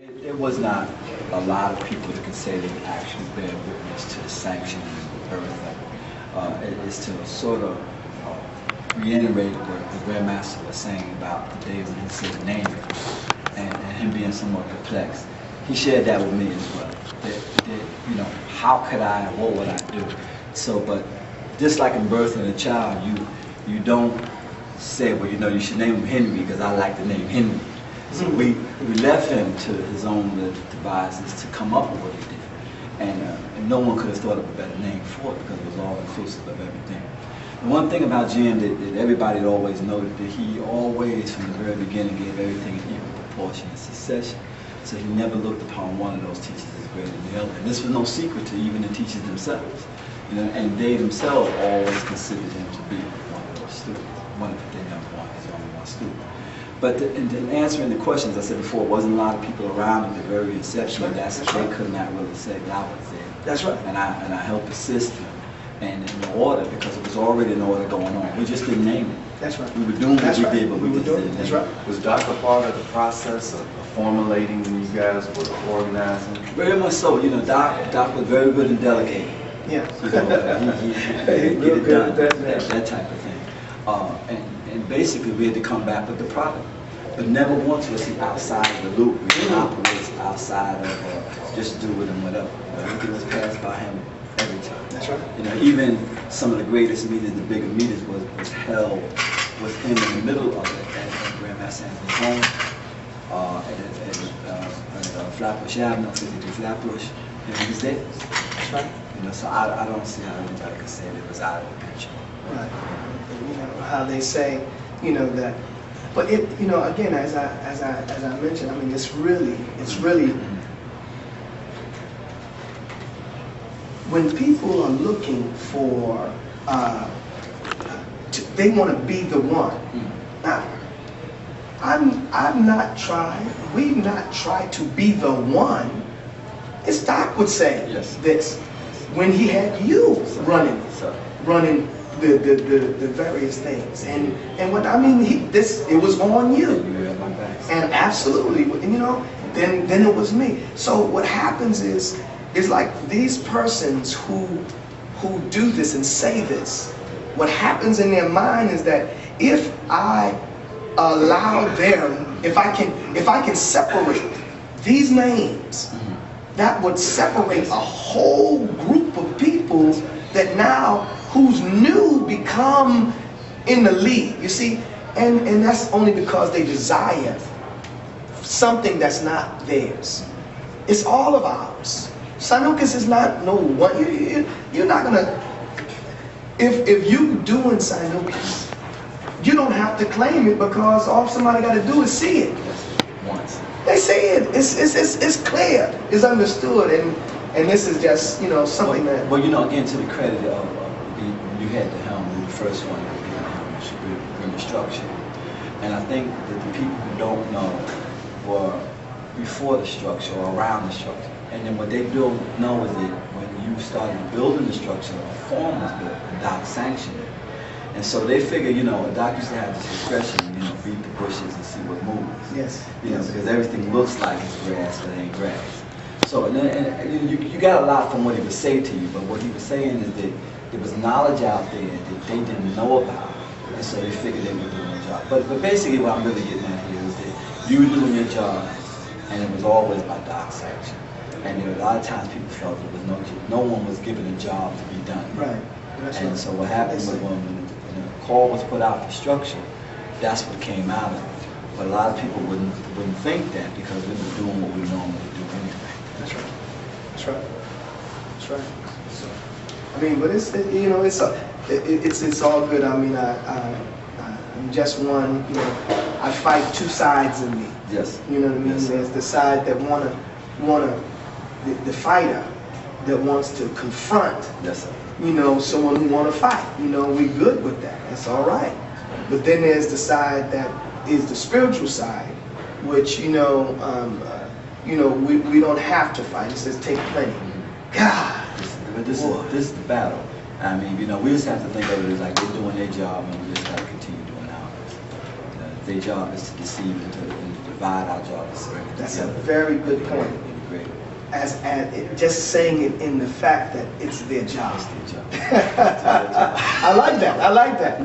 There was not a lot of people that could say they actually bear witness to the sanction and birth. It's to sort of reiterate what the Grandmaster was saying about the day when he said name it, and him being somewhat perplexed. He shared that with me as well. That, how could I, what would I do? So, but just like in birthing a child, you don't say, well, you should name him Henry because I like the name Henry. So we left him to his own devices to come up with what he did. And no one could have thought of a better name for it because it was all inclusive of everything. The one thing about Jim that everybody had always noted that he always, from the very beginning, gave everything in equal proportion and succession. So he never looked upon one of those teachers as greater than the other. And this was no secret to even the teachers themselves. And they themselves always considered him to be one of those students, one of their number one, his only one student. But in answering the questions, I said before, it wasn't a lot of people around at the very inception. That's they could not really say that I was there. That's right. And I helped assist them, and in the order because it was already an order going on. We just didn't name it. That's right. We were doing what we did, but we just doing didn't. That's right. Was Doc a part of the process of formulating when you guys were organizing? Very much so. Doc was very good in delegating. Yeah. He get it done. That type of thing. And basically, we had to come back with the product. But never once was he outside of the loop. We didn't operate outside of just do it and whatever. Everything was passed by him every time. That's right. Even some of the greatest meetings, the bigger meetings, was held with him in the middle of it at Grandmaster Anthony's home, at Flatbush Avenue, 52 Flatbush, and he was there. That's right. So I don't see how anybody could say that it was out of the picture. Right. And, how they say, that, but it, again, as I mentioned, I mean, it's really, when people are looking for, they want to be the one. Now, we've not tried to be the one. As Doc would say this, when he had you running the various things, and what I mean, it was on you, and absolutely, then it was me. So what happens is like these persons who do this and say this, what happens in their mind is that if I allow them, if I can separate these names, that would separate a whole group of people that now whose new become in the lead, you see, and that's only because they desire something that's not theirs. It's all of ours. Sanukis is not no one. You're not gonna. If you doing Sanukis, you don't have to claim it because all somebody got to do is see it. Once. They see it. It's clear. It's understood, and this is just something that. Well, again, to the credit of you had the helm, you were the first one to be the helm, bring the structure, and I think that the people who don't know were before the structure or around the structure, and then what they don't know is that when you started building the structure, a form was built, and Doc sanctioned it. And so they figure, a doc used to have this discretion, beat the bushes and see what moves. Yes. Because everything looks like it's grass, but it ain't grass. So, and you got a lot from what he would say to you, but what he was saying is that there was knowledge out there that they didn't know about, and so they figured they were doing their job. But basically what I'm really getting at here is that you were doing your job, and it was always by Doc's action. And a lot of times people felt there was no one was given a job to be done. Right. That's and right. so what happened was when the call was put out for structure, that's what came out of it. But a lot of people wouldn't think that because we were doing what we normally do anyway. That's right. That's right. That's right. So, I mean, but it's all good. I mean, I'm just one. I fight two sides in me. Yes. You know what I mean? Yes. There's the side that wanna the fighter that wants to confront. Yes, sir. Someone who want to fight. We good with that. That's all right. But then there's the side that is the spiritual side, which we don't have to fight. It says take plenty. God. This is the battle. I mean, we just have to think of it as like they're doing their job, and we just got to continue doing ours. their job is to deceive and to divide. Our job is to bring it That's a together. very good point. Integrate it. As just saying it in the fact that it's their job. It's their job. It's their job. I like that. I like that.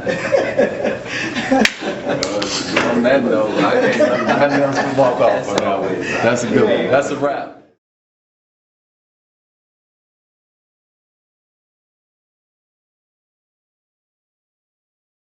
On that note, I can't, nothing else to walk off on that way. That's a good one. That's a wrap.